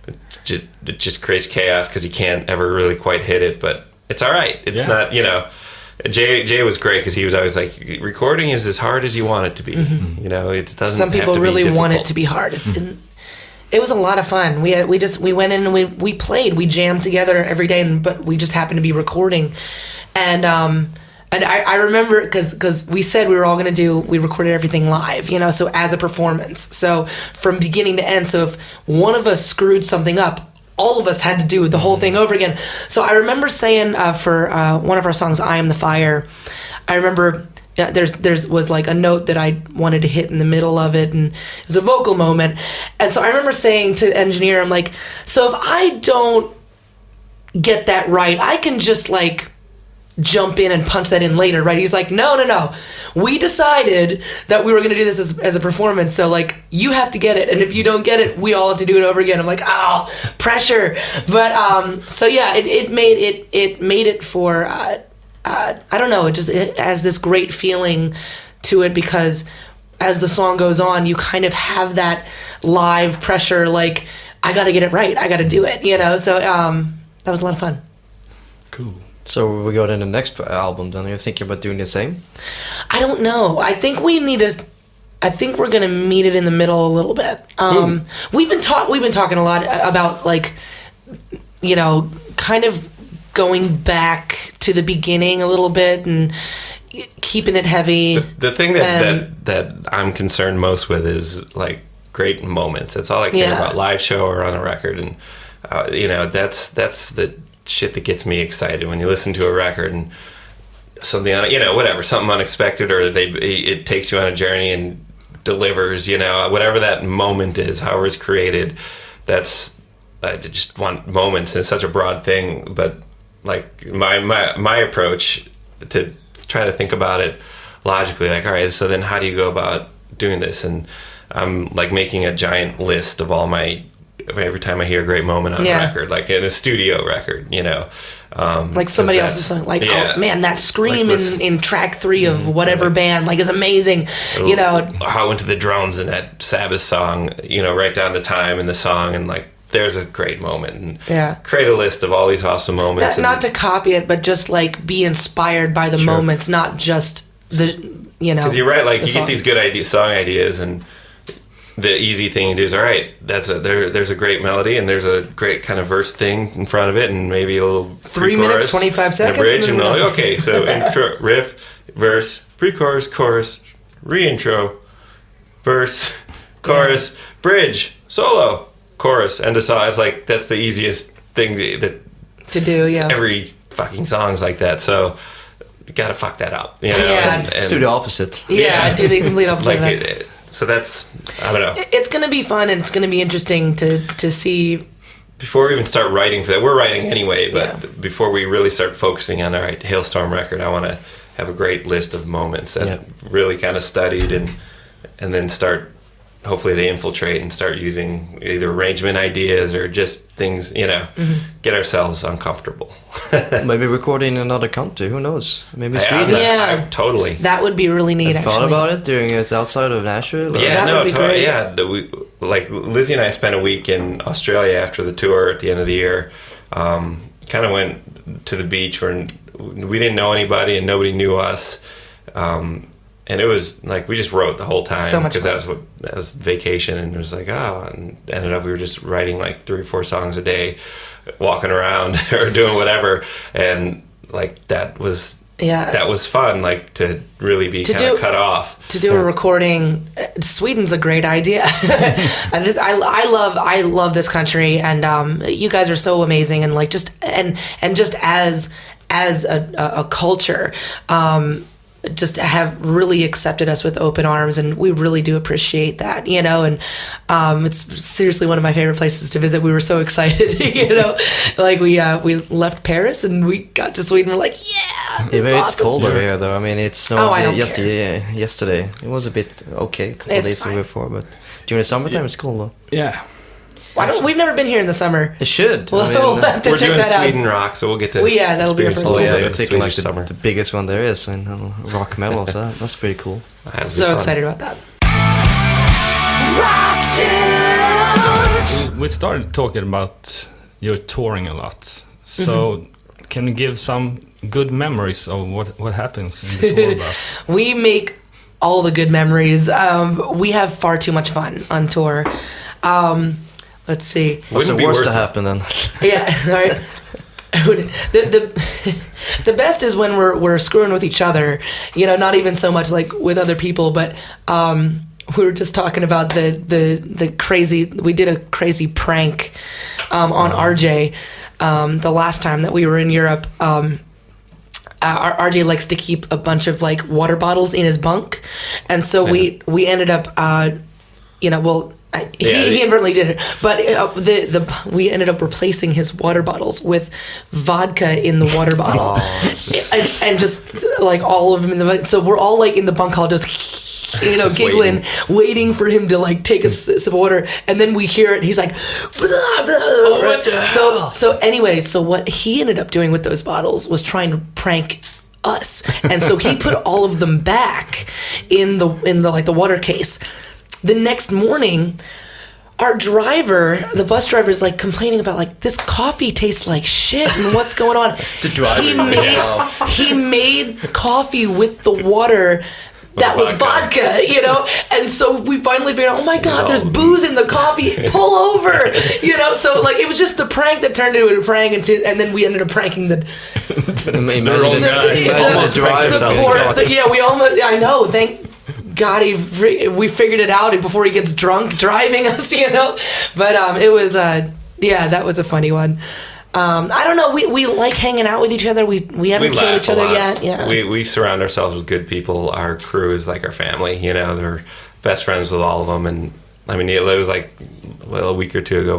it just creates chaos because you can't ever really quite hit it, but it's all right. It's not, Jay was great because he was always recording is as hard as you want it to be. It doesn't. Some people have to really be want it to be hard. It was a lot of fun. We went in and we played. We jammed together every day, but we just happened to be recording, and I remember because we said we were all we recorded everything live, so as a performance. So from beginning to end. So if one of us screwed something up, all of us had to do the whole thing over again. So I remember saying for one of our songs, "I Am the Fire," I remember there was a note that I wanted to hit in the middle of it, and it was a vocal moment. And so I remember saying to the engineer, I'm so if I don't get that right. I can just like jump in and punch that in later, right? He's like, no. We decided that we were going to do this as a performance, so like you have to get it, and if you don't get it, we all have to do it over again. I'm like, oh, pressure. But so yeah, it made it for I don't know. It has this great feeling to it because as the song goes on, you kind of have that live pressure. Like I got to get it right. I got to do it. So that was a lot of fun. Cool. So we go to the next album. Then you're thinking about doing the same? I don't know. I think we need to. I think we're gonna meet it in the middle a little bit. We've been talking a lot about like, kind of going back to the beginning a little bit and keeping it heavy. The thing that I'm concerned most with is like great moments. That's all I care about, live show or on a record, and that's the shit that gets me excited when you listen to a record and something something unexpected, or it takes you on a journey and delivers, whatever that moment is, however it's created. That's I just want moments. It's such a broad thing, but like my approach to try to think about it logically, like, all right, so then how do you go about doing this? And I'm like making a giant list of all my, every time I hear a great moment on a record, like in a studio record, like somebody else's song, like, oh man, that scream like in track 3 of whatever band, like, is amazing. How I went to the drums in that Sabbath song, write down the time in the song, and like, there's a great moment, and create a list of all these awesome moments. Not to copy it, but just like be inspired by the moments, not just because you're right, like you get these good song ideas, and the easy thing to do is, all right, there's a great melody and there's a great kind of verse thing in front of it, and maybe a little 3 minutes 25 seconds and a bridge, and okay, so intro, riff, verse, pre-chorus, chorus, re-intro, verse, chorus, bridge, solo, chorus, end of song. It's like that's the easiest thing to do. Yeah, every fucking song's like that, so you gotta fuck that up. And do the opposite. Yeah, do the complete opposite. Like so that's, I don't know. It's going to be fun, and it's going to be interesting to see. Before we even start writing for that, we're writing anyway, but before we really start focusing on, all right, Halestorm record, I want to have a great list of moments that really kind of studied, and then start, hopefully they infiltrate and start using either arrangement ideas or just things, get ourselves uncomfortable. Maybe recording in another country, who knows? Maybe Sweden. Yeah, totally. That would be really neat. Have thought about it, doing it outside of Nashville? Or? Yeah, that would be great. Yeah, like Lzzy and I spent a week in Australia after the tour at the end of the year. Kind of went to the beach where we didn't know anybody and nobody knew us. And it was like we just wrote the whole time because that was vacation, and it was like, and ended up we were just writing like 3 or 4 songs a day, walking around or doing whatever, and like that was fun, like to really be kind of cut off. To do a recording, Sweden's a great idea. I love this country, and you guys are so amazing, and like just as a culture. Just have really accepted us with open arms, and we really do appreciate that, and it's seriously one of my favorite places to visit. We were so excited, like we left Paris and we got to Sweden. We're like, it's cold over here though. I mean, it snowed yesterday. It was a bit a couple days before, but during the summertime it's cool though. Yeah. We've never been here in the summer. It should. We'll have to we're check doing that Sweden out. Rock, so we'll get to that'll be our first time. You're taking like the biggest one there is in rock metal, so that's pretty cool. So excited about that. We started talking about you're touring a lot, so can you give some good memories of what happens in the tour bus? We make all the good memories. We have far too much fun on tour. Let's see. What's the worst to happen then? Yeah, right. The best is when we're screwing with each other. Not even so much like with other people, but we were just talking about the crazy. We did a crazy prank on Arejay the last time that we were in Europe. Arejay likes to keep a bunch of like water bottles in his bunk, and so we ended up he inadvertently did it, but we ended up replacing his water bottles with vodka in the water bottle, and just like all of them in the. So we're all like in the bunk hall just giggling, waiting for him to like take a sip of water, and then we hear it. He's like, blah, blah, blah. What the hell? So anyway, so what he ended up doing with those bottles was trying to prank us, and so he put all of them back in the like the water case. The next morning, our driver, the bus driver, is like complaining about like this coffee tastes like shit and what's going on. The driver, he made coffee with the water that was vodka, and so we finally figured out, oh my god, there's booze in the coffee, pull over, so like it was just the prank that turned into a prank, and then we ended up pranking the we almost, I know, thank God we figured it out before he gets drunk driving us, but it was that was a funny one. I don't know. We like hanging out with each other. We haven't killed each other yet. Yeah. We surround ourselves with good people. Our crew is like our family. They're best friends with all of them. And I mean, it was like a week or two ago.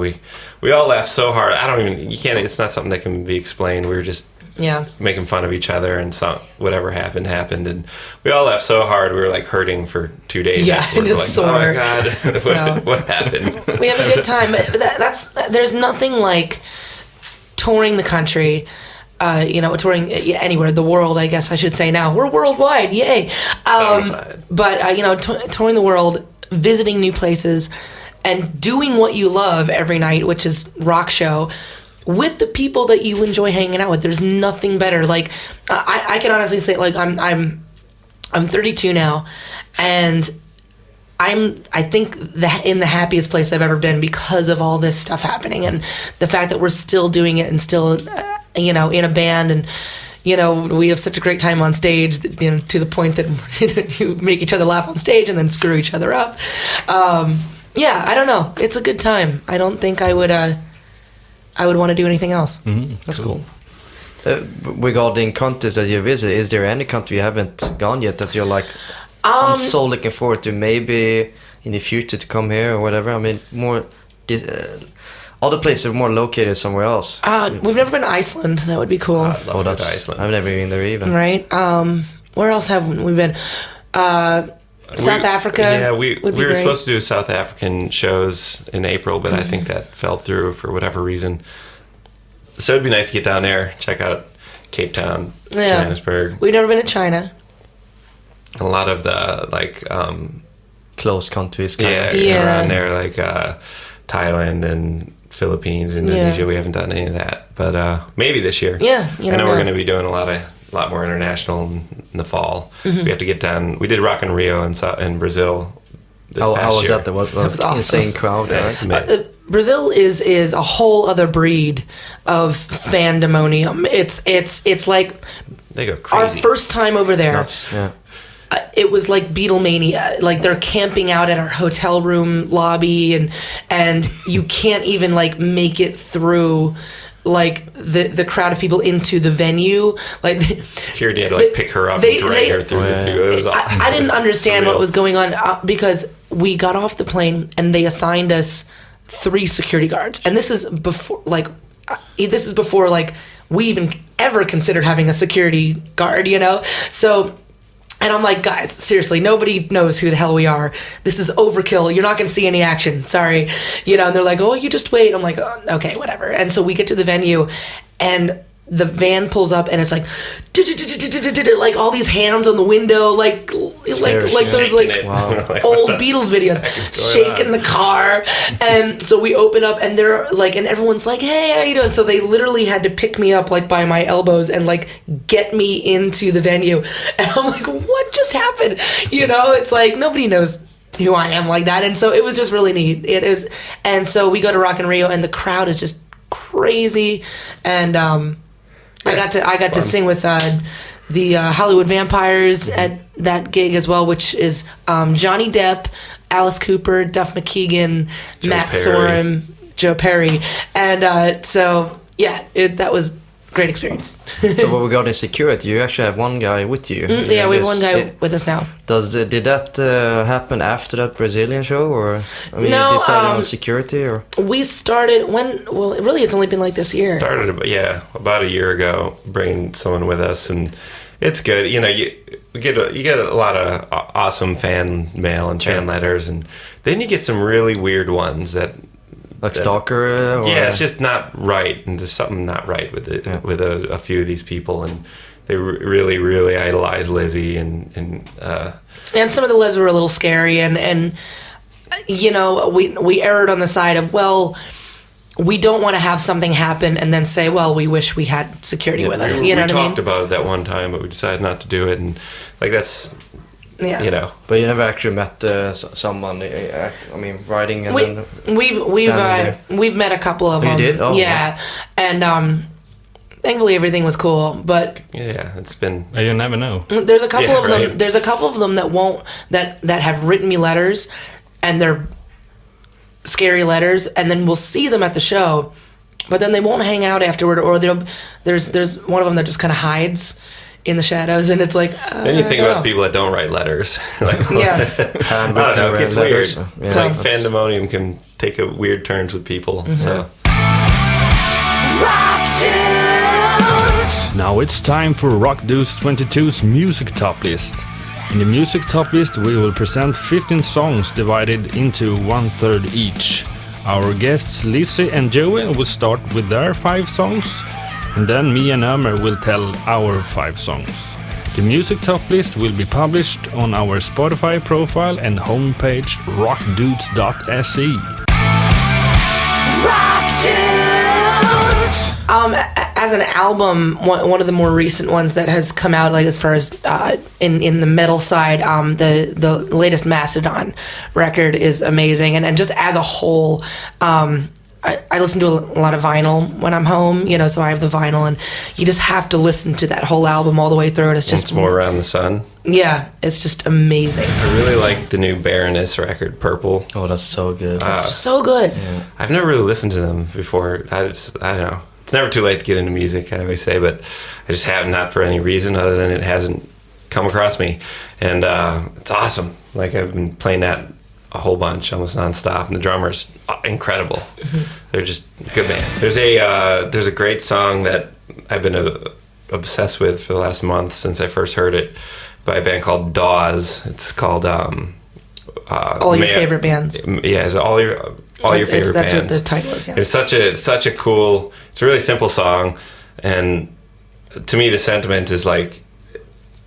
We all laughed so hard. It's not something that can be explained. We were just making fun of each other, and whatever happened, and we all laughed so hard we were like hurting for 2 days. Yeah, afterwards. just We're like, sore. oh my god, what happened? We have a good time. There's nothing like touring the country, touring anywhere, the world, I guess I should say now. We're worldwide, yay. But, touring the world, visiting new places, and doing what you love every night, which is rock show, with the people that you enjoy hanging out with. There's nothing better. Like, I can honestly say, like, I'm 32 now, and I think in the happiest place I've ever been because of all this stuff happening, and the fact that we're still doing it and still, in a band, and we have such a great time on stage, to the point that you make each other laugh on stage and then screw each other up. I don't know. It's a good time. I don't think I would want to do anything else. Mm-hmm. That's cool. Regarding countries that you visit, is there any country you haven't gone yet that you're like, I'm so looking forward to maybe in the future to come here or whatever? I mean, more other places are more located somewhere else. We've never been to Iceland. That would be cool. I'd love to go to Iceland. I've never been there even. Right. Where else have we been? South Africa. Yeah, we were great. supposed to do South African shows in April, but I think that fell through for whatever reason. So it'd be nice to get down there, check out Cape Town, Johannesburg. We've never been to China. A lot of the close countries. Around there, like Thailand and Philippines, Indonesia. We haven't done any of that, but maybe this year. Yeah, I know we're going to be doing a lot more international in the fall. Mm-hmm. We have to get down. We did Rock in Rio in Brazil. How was year. that? That was awesome. Insane crowd. Yeah, Brazil is a whole other breed of fandemonium. It's like they go crazy. Our first time over there. Nuts, yeah. It was like Beatlemania. Like they're camping out at our hotel room lobby, and you can't even like make it through like the crowd of people into the venue. Like security had to pick her up and drag her through. It was awesome. I didn't understand what was going on because we got off the plane and they assigned us 3 security guards, and this is before like we even ever considered having a security guard, So. And I'm like, guys, seriously, nobody knows who the hell we are. This is overkill. You're not going to see any action. Sorry. And they're like, oh, you just wait. I'm like, oh, okay, whatever. And so we get to the venue, and the van pulls up, and it's like, like all these hands on the window, like those like old Beatles videos, shaking the car. And so we open up, and they're like, and everyone's like, hey, how you doing? So they literally had to pick me up like by my elbows and like get me into the venue. And I'm like, what just happened? It's like nobody knows who I am like that. And so it was just really neat. It is. And so we go to Rock in Rio, and the crowd is just crazy. And I got to sing with the Hollywood Vampires at that gig as well, which is Johnny Depp, Alice Cooper, Duff McKagan, Matt Sorum, Joe Perry, and that was great experience. But regarding security, you actually have one guy with you. Yeah, we have one guy with us now. Did that happen after that Brazilian show, or No, you decided on security, or we started really it's only been like this year. Started about a year ago, bringing someone with us, and it's good. You know, you get a lot of awesome fan mail and fan letters, and then you get some really weird ones that. Like stalker? Or? Yeah, it's just not right, and there's something not right with it with a few of these people, and they really, really idolize Lzzy, and some of the letters were a little scary, and you know, we erred on the side of, well, we don't want to have something happen and then say, well, we wish we had security with us. You know what I mean? We talked about it that one time, but we decided not to do it, and like that's. Yeah. You know, but you never actually met someone. I mean, writing and then we've met a couple of them. You did? Oh, yeah, wow. And thankfully everything was cool. But yeah, it's been. You never know. There's a couple of them. Right. There's a couple of them that have written me letters, and they're scary letters, and then we'll see them at the show, but then they won't hang out afterward, or there's one of them that just kind of hides in the shadows, and it's like then you think about the people that don't write letters. Like, yeah, I don't know, it gets weird. Yeah, It's like fandemonium can take a weird turns with people. So Now it's time for Rock Dudes 22's music top list. In the music top list, we will present 15 songs divided into 1/3 each. Our guests Lzzy and Joe will start with their 5 songs, and then me and Ömer will tell our 5 songs. The music top list will be published on our Spotify profile and homepage rockdudes.se. As an album, one of the more recent ones that has come out, like as far as in the metal side, the latest Mastodon record is amazing, and just as a whole, I listen to a lot of vinyl when I'm home, you know, so I have the vinyl, and you just have to listen to that whole album all the way through, and it's just Once More Around the Sun. Yeah, it's just amazing. I really like the new Baroness record, Purple. Oh, that's so good. It's so good. Yeah. I've never really listened to them before. I don't know. It's never too late to get into music, I always say, but I just have not for any reason other than it hasn't come across me. And it's awesome. Like, I've been playing that a whole bunch, almost nonstop, and the drummer's incredible. They're just a good band. There's a great song that I've been obsessed with for the last month since I first heard it, by a band called Dawes. It's called All Your Favorite Bands. Yeah, it's all your favorite that's bands. What the title is. Yeah. It's such a cool. It's a really simple song, and to me, the sentiment is like,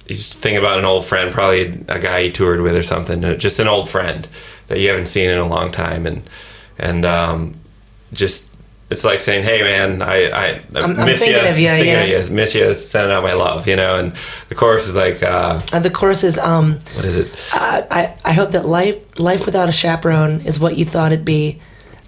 you just think about an old friend, probably a guy you toured with or something, just an old friend that you haven't seen in a long time, and just it's like saying, hey man, I miss you, of you, miss you, sending out my love, you know. And the chorus is like, the chorus is what is it? I hope that life without a chaperone is what you thought it'd be.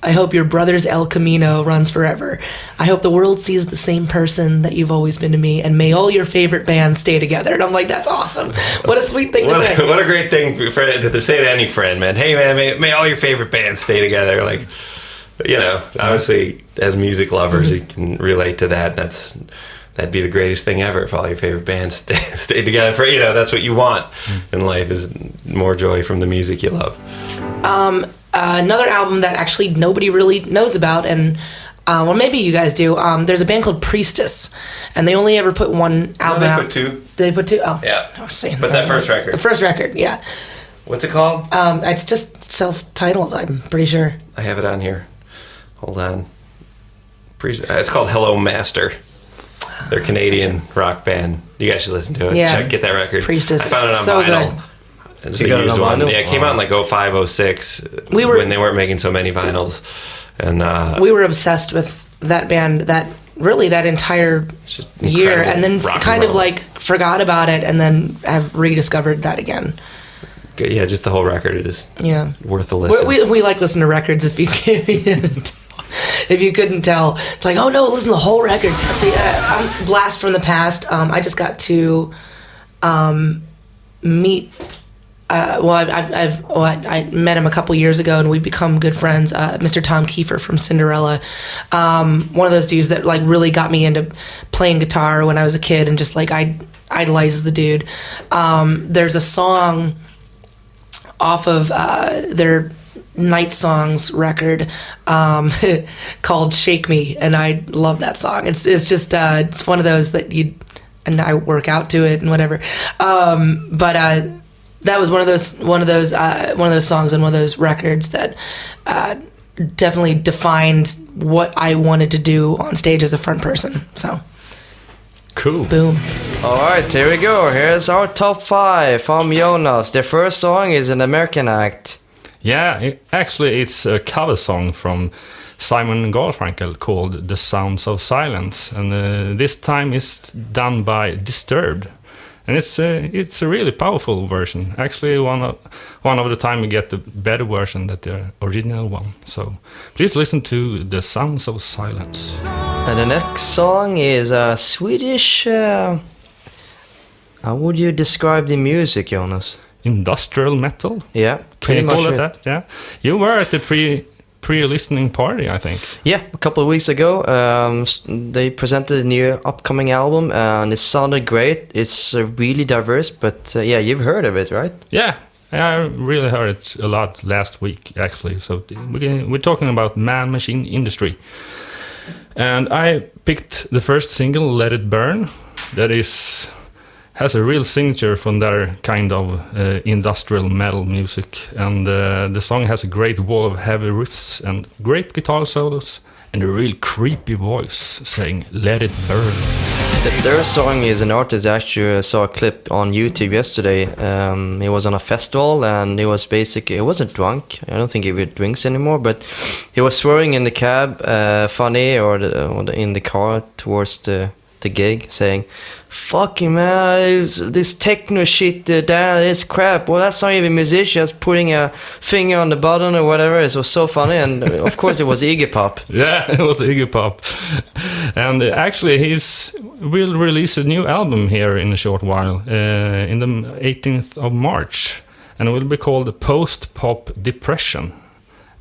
I hope your brother's El Camino runs forever. I hope the world sees the same person that you've always been to me, and may all your favorite bands stay together. And I'm like, that's awesome. What a sweet thing to say. What a great thing to say to any friend, man. Hey, man, may all your favorite bands stay together. Like, you know, obviously, as music lovers, you can relate to that. That'd be the greatest thing ever if all your favorite bands stay together. For, you know, that's what you want in life, is more joy from the music you love. Another album that actually nobody really knows about, and well, maybe you guys do. There's a band called Priestess, and they only ever put one album out. They put 2. They put 2? Oh, Yeah. I was saying but that first record. The first record, yeah. What's it called? It's just self-titled, I'm pretty sure. I have it on here. Hold on. It's called Hello Master. They're a Canadian rock band. You guys should listen to it. Yeah. Get that record. Priestess. I found it on so vinyl. good. It's You a got it used on one. vinyl? Yeah, it came out in like 05, 06 when they weren't making so many vinyls. And We were obsessed with that band that entire it's just year, incredible and then rock and kind of roll. like forgot about it, and then have rediscovered that again. Yeah, just the whole record is Yeah. worth a listen. We like listen to records if you couldn't if you couldn't tell. It's like, oh no, listen to the whole record. See, I'm blast from the past. I just got to meet I met him a couple years ago, and we've become good friends. Mr. Tom Kiefer from Cinderella, one of those dudes that like really got me into playing guitar when I was a kid, and just like I idolized the dude. There's a song off of their Night Songs record called "Shake Me," and I love that song. It's just it's one of those that and I work out to it and whatever. That was one of those songs and one of those records that definitely defined what I wanted to do on stage as a front person. So Cool. boom. All right, here we go. Here's our top 5 from Jonas. The first song is an American act. Yeah, actually, it's a cover song from Simon and Garfunkel called "The Sounds of Silence," and this time it's done by Disturbed, and it's a really powerful version. Actually, one of the time we get the better version than the original one. So please listen to "The Sounds of Silence." And the next song is a Swedish. How would you describe the music, Jonas? Industrial metal. Yeah, Can pretty you much call it it. that? Yeah. You were at the pre-listening party, I think. Yeah, a couple of weeks ago, they presented a new upcoming album, and it sounded great. It's really diverse, but yeah, you've heard of it, right? Yeah, I really heard it a lot last week, actually. So we're talking about Man-Machine Industry. And I picked the first single, Let It Burn, that has a real signature from their kind of industrial metal music. And the song has a great wall of heavy riffs and great guitar solos and a real creepy voice saying, "Let it burn." The third song is an artist. I actually saw a clip on YouTube yesterday. He was on a festival, and he wasn't drunk. I don't think he really drinks anymore, but he was swearing in the cab, funny, or in the car towards the gig, saying, "Fucking man, this techno shit, this crap. Well, that's not even musicians putting a finger on the button or whatever." It was so funny, and of course it was Iggy Pop. Yeah, it was Iggy Pop. And actually, will release a new album here in a short while, in the 18th of March. And it will be called Post-Pop Depression.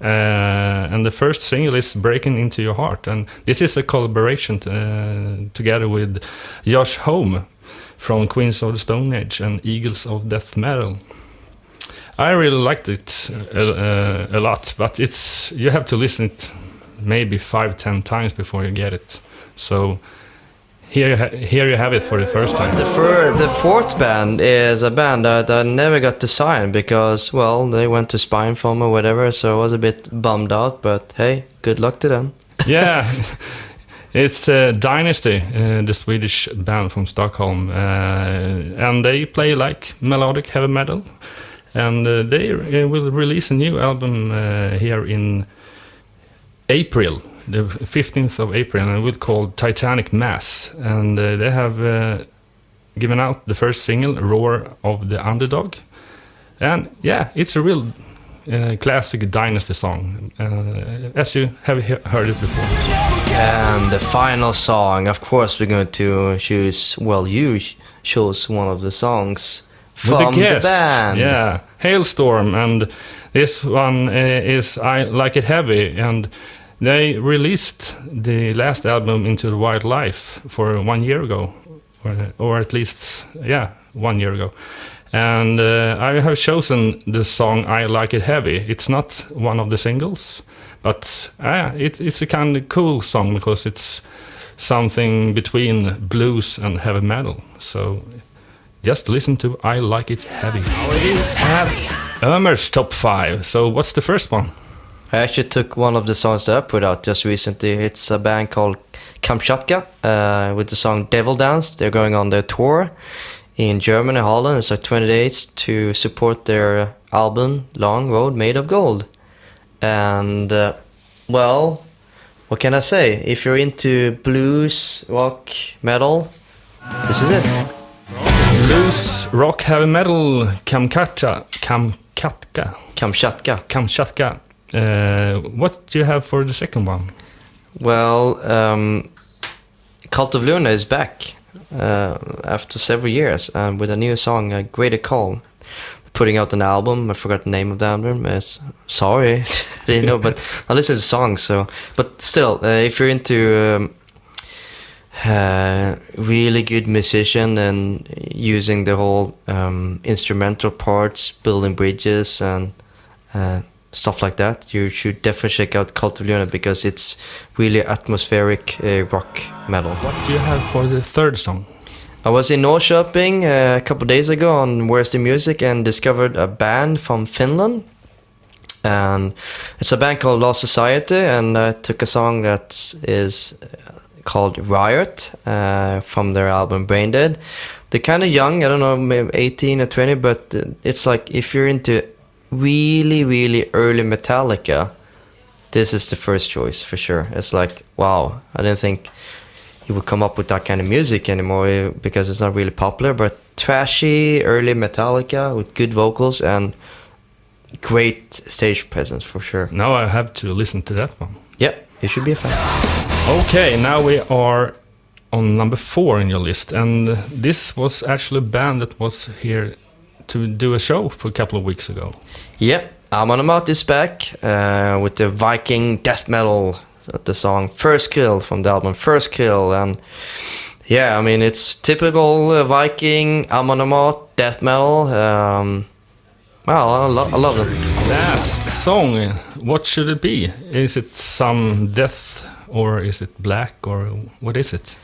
And the first single is Breaking Into Your Heart. And this is a collaboration together with Josh Homme from Queens of the Stone Age and Eagles of Death Metal. I really liked it a lot, but you have to listen it maybe 5-10 times before you get it. So here you have it for the first time. The fourth band is a band that I never got to sign because, well, they went to Spinefarm or whatever, so I was a bit bummed out, but hey, good luck to them. Yeah, it's Dynasty, the Swedish band from Stockholm, and they play like melodic heavy metal, and they will release a new album here in April. The 15th of April, and it will called Titanic Mass, and they have given out the first single, Roar of the Underdog, and yeah, it's a real classic Dynasty song, as you have heard it before. And the final song, of course, we're going to choose, well, you chose one of the songs from the band. Yeah, Halestorm, and this one is I Like It Heavy, and they released the last album, Into the Wildlife, for 1 year ago, or at least, 1 year ago. And I have chosen the song I Like It Heavy. It's not one of the singles, but it's a kind of cool song because it's something between blues and heavy metal. So just listen to I Like It Heavy. Ömer's top 5. So what's the first one? I actually took one of the songs that I put out just recently. It's a band called Kamchatka with the song Devil Dance. They're going on their tour in Germany, Holland. It's like 20 days to support their album Long Road Made of Gold. And, well, what can I say? If you're into blues, rock, metal, this is it. Blues, rock, heavy metal, Kamchatka. What do you have for the second one? Well, Cult of Luna is back after several years with a new song, A Greater Call. putting out an album. I forgot the name of the album. Sorry, I didn't know, but I listen to songs. So, but still, if you're into really good musician and using the whole instrumental parts, building bridges and stuff like that, you should definitely check out Cult of Luna because it's really atmospheric rock metal. What do you have for the third song? I was in Norrköping a couple days ago on Where's the Music and discovered a band from Finland. And it's a band called LZZY, and I took a song that is called Riot from their album Brain Dead. They're kind of young, I don't know, maybe 18 or 20, but it's like if you're into really, really early Metallica, this is the first choice for sure. It's like, wow, I didn't think you would come up with that kind of music anymore because it's not really popular, but trashy, early Metallica with good vocals and great stage presence for sure. Now I have to listen to that one. Yeah, you should be a fan. Okay, now we are on number 4 in your list, and this was actually a band that was here to do a show for a couple of weeks ago. Yeah, Amon is back with the Viking death metal, the song First Kill from the album First Kill, and yeah, I mean it's typical Viking Amon death metal. Well, I love them. Last song, what should it be? Is it some death or is it black or what is it?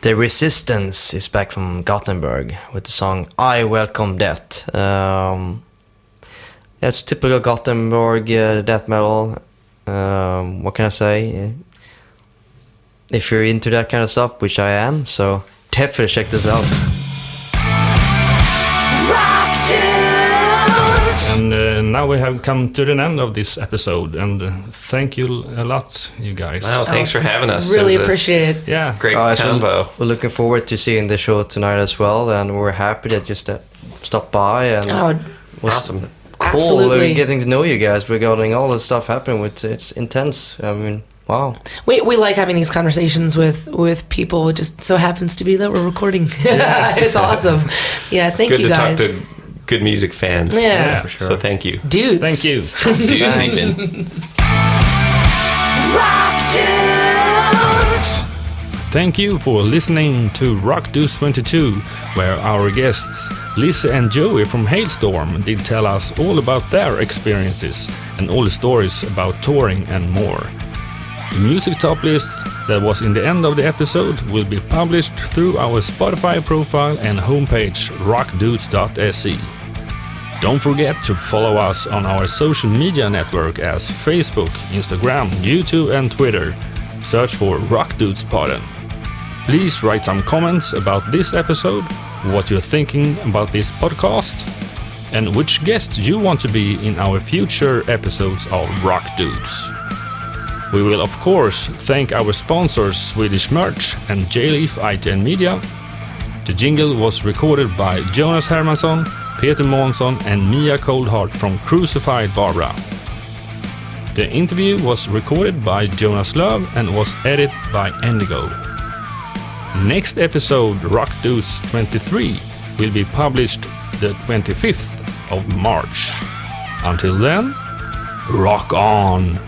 The Resistance is back from Gothenburg with the song I Welcome Death. It's typical Gothenburg death metal. What can I say? If you're into that kind of stuff, which I am, so definitely check this out. And now we have come to the end of this episode, and thank you a lot, you guys. Wow, thanks for having us. Really It was a appreciate it. Yeah. Great So combo. we're looking forward to seeing the show tonight as well, and we're happy that you stopped by and Oh, was Awesome. cool Absolutely. getting to know you guys regarding all the stuff happening. It's intense. I mean, wow. we like having these conversations with people. It just so happens to be that we're recording. It's awesome. Yeah, thank Good you to guys. talk to good music fans. Yeah. for sure. So thank you. Dudes. Thank you. Dudes even. Thank you for listening to Rock Dudes 22, where our guests Lzzy and Joey from Halestorm did tell us all about their experiences and all the stories about touring and more. The music top list that was in the end of the episode will be published through our Spotify profile and homepage rockdudes.se. Don't forget to follow us on our social media network as Facebook, Instagram, YouTube and Twitter. Search for Rock Dudes Podden. Please write some comments about this episode, what you're thinking about this podcast, and which guests you want to be in our future episodes of Rock Dudes. We will of course thank our sponsors Swedish Merch and J-Leaf IT and Media. The jingle was recorded by Jonas Hermansson, Peter Månsson and Mia Coldheart from Crucified Barbara. The interview was recorded by Jonas Löv and was edited by Endigo. Next episode, Rock Dudes 23, will be published the 25th of March. Until then, rock on!